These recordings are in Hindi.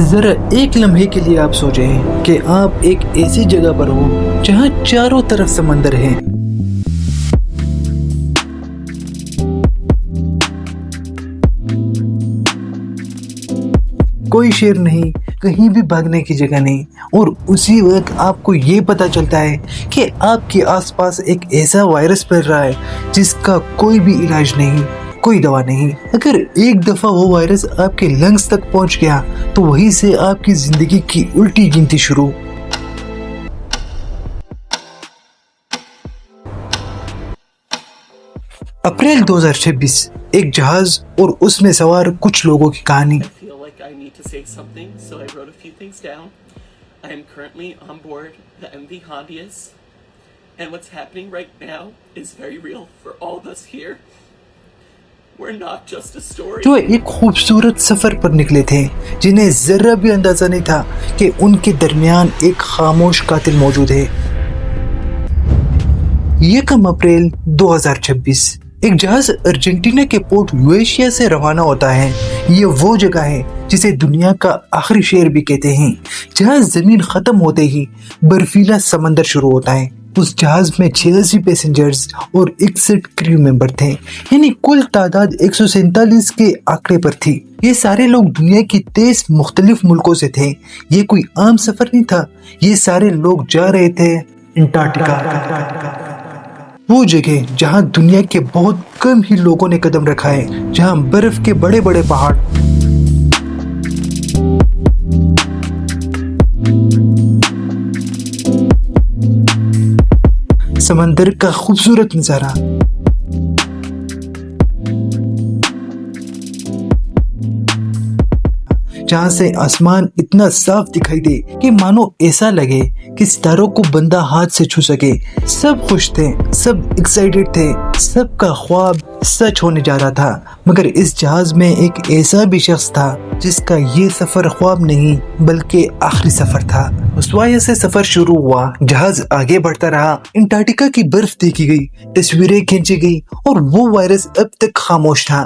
जरा एक लम्हे के लिए आप सोचें कि आप एक ऐसी जगह पर हो जहां चारों तरफ समंदर है। कोई शेर नहीं, कहीं भी भागने की जगह नहीं, और उसी वक्त आपको ये पता चलता है कि आपके आसपास एक ऐसा वायरस फैल रहा है जिसका कोई भी इलाज नहीं, कोई दवा नहीं। अगर एक दफा वो वायरस आपके लंग्स तक पहुंच गया तो वहीं से आपकी जिंदगी की उल्टी गिनती शुरू। अप्रैल 2026, एक जहाज और उसमें सवार कुछ लोगों की कहानी। I need to say something, so I wrote a few things down. I am currently on board the MV Hondius, and what's happening right now is very real for all of us here. We're not just a story. जो एक खूबसूरत सफर पर निकले थे, जिन्हें जरा भी अंदाजा नहीं था कि उनके दरमियान एक खामोश कातिल मौजूद है। 1 अप्रैल 2026, एक जहाज अर्जेंटीना के पोर्ट यूएशिया से रवाना होता है। ये वो जगह है जिसे दुनिया का आखिरी शहर भी कहते हैं, जहां जमीन खत्म होते ही बर्फीला समंदर शुरू होता है। उस जहाज में 86 पैसेंजर्स और 61 क्रू मेंबर थे, यानी कुल तादाद 147 के आंकड़े पर थी। ये सारे लोग दुनिया की 23 मुख्तलिफ मुल्कों से थे। ये कोई आम सफर नहीं था, ये सारे लोग जा रहे थे अंटार्कटिका, वो जगह जहां दुनिया के बहुत कम ही लोगों ने कदम रखा है, जहां बर्फ के बड़े बड़े पहाड़, समंदर का खूबसूरत नजारा, जहां से आसमान इतना साफ दिखाई दे कि मानो ऐसा लगे कि सितारों को बंदा हाथ से छू सके। सब खुश थे, सब एक्साइटेड थे, सबका ख्वाब सच होने जा रहा था। मगर इस जहाज में एक ऐसा भी शख्स था जिसका ये सफर ख्वाब नहीं बल्कि आखिरी सफर था। उस वजह से सफर शुरू हुआ, जहाज आगे बढ़ता रहा, अंटार्कटिका की बर्फ देखी गई, तस्वीरें खींची गई, और वो वायरस अब तक खामोश था।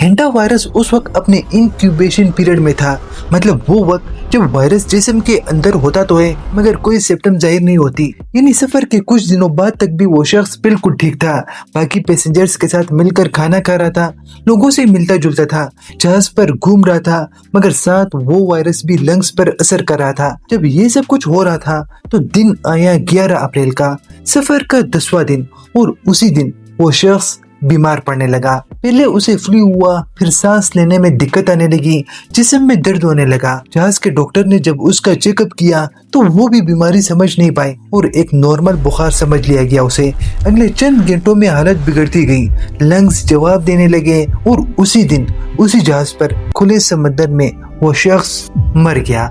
हेंटा वायरस उस वक्त अपने इंक्यूबेशन पीरियड में था, मतलब वो वक्त जब वायरस जिस्म के अंदर होता तो है मगर कोई सिम्टम जाहिर नहीं होती। यानी सफर के कुछ दिनों बाद तक भी वो शख्स बिल्कुल ठीक था, बाकी पैसेंजर्स के साथ मिलकर खाना खा रहा था, लोगों से मिलता जुलता था, जहाज पर घूम रहा था, मगर साथ वो वायरस भी लंग्स पर असर कर रहा था। जब ये सब कुछ हो रहा था तो दिन आया 11 अप्रैल का, सफर का 10वां दिन, और उसी दिन वो शख्स बीमार पड़ने लगा। पहले उसे फ्लू हुआ, फिर सांस लेने में दिक्कत आने लगी, जिस्म में दर्द होने लगा। जहाज के डॉक्टर ने जब उसका चेकअप किया तो वो भी बीमारी समझ नहीं पाए और एक नॉर्मल बुखार समझ लिया गया उसे। अगले चंद घंटों में हालत बिगड़ती गई, लंग्स जवाब देने लगे, और उसी दिन उसी जहाज पर खुले समंदर में वो शख्स मर गया।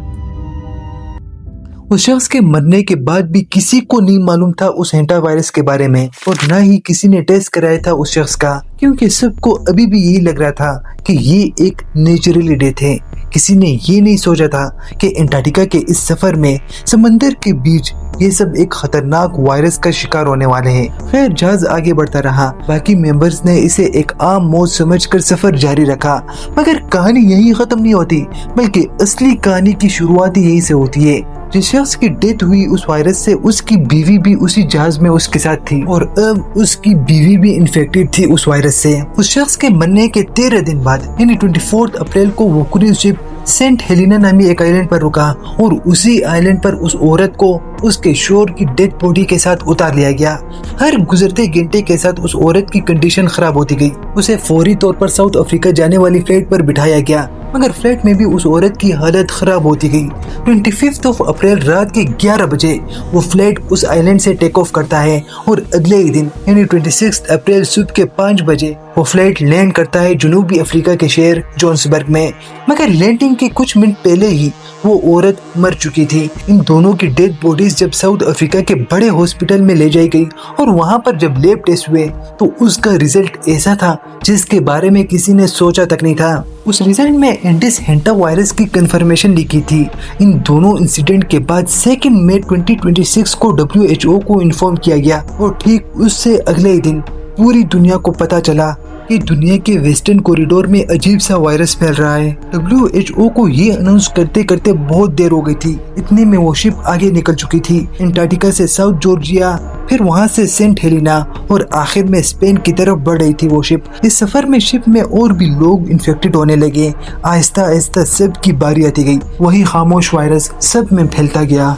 उस शख्स के मरने के बाद भी किसी को नहीं मालूम था उस हेंटा वायरस के बारे में, और न ही किसी ने टेस्ट कराया था उस शख्स का, क्योंकि सबको अभी भी यही लग रहा था कि ये एक नेचुरली डेथ है। किसी ने ये नहीं सोचा था कि अंटार्कटिका के इस सफर में समंदर के बीच ये सब एक खतरनाक वायरस का शिकार होने वाले हैं। खैर, जहाज आगे बढ़ता रहा, बाकी मेंबर्स ने इसे एक आम मौत समझकर सफर जारी रखा। मगर कहानी यही खत्म नहीं होती, बल्कि असली कहानी की शुरुआत ही यही से होती है। जिस शख्स की डेथ हुई उस वायरस से, उसकी बीवी भी उसी जहाज में उसके साथ थी, और अब उसकी बीवी भी इन्फेक्टेड थी उस वायरस से। उस शख्स के मरने के 13 दिन बाद, यानी 24 अप्रैल को, वो क्रूज शिप सेंट हेलेना नामी एक आइलैंड पर रुका, और उसी आइलैंड पर उस औरत को उसके शोर की डेड बॉडी के साथ उतार लिया गया। हर गुजरते घंटे के साथ उस औरत की कंडीशन खराब होती गई। उसे फौरी तौर पर साउथ अफ्रीका जाने वाली फ्लाइट पर बिठाया गया, मगर फ्लाइट में भी उस औरत की हालत खराब होती गई। 25 अप्रैल रात के 11 बजे वो फ्लाइट उस आइलैंड से टेक ऑफ करता है, और अगले ही दिन यानी 26 अप्रैल सुबह के 5 बजे वो फ्लाइट लैंड करता है जनूबी अफ्रीका के शहर जोहान्सबर्ग में। मगर लैंडिंग के कुछ मिनट पहले ही वो औरत मर चुकी थी। इन दोनों की डेड बॉडीज जब साउथ अफ्रीका के बड़े हॉस्पिटल में ले जाई गई, और वहां पर जब लैब टेस्ट हुए तो उसका रिजल्ट ऐसा था जिसके बारे में किसी ने सोचा तक नहीं था। उस रिजल्ट में एंडिस हेंटा वायरस की कंफर्मेशन लिखी थी। इन दोनों इंसिडेंट के बाद 2 मई 2026 को WHO को इन्फॉर्म किया गया, और ठीक उससे अगले ही दिन पूरी दुनिया को पता चला कि दुनिया के वेस्टर्न कॉरिडोर में अजीब सा वायरस फैल रहा है। WHO को ये अनाउंस करते करते बहुत देर हो गई थी। इतने में वो शिप आगे निकल चुकी थी, अंटार्कटिका से साउथ जॉर्जिया, फिर वहाँ से सेंट हेलिना और आखिर में स्पेन की तरफ बढ़ रही थी वो शिप। इस सफर में शिप में और भी लोग इन्फेक्टेड होने लगे। आहिस्ता आहिस्ता सब की बारी आती गई। वही खामोश वायरस सब में फैलता गया।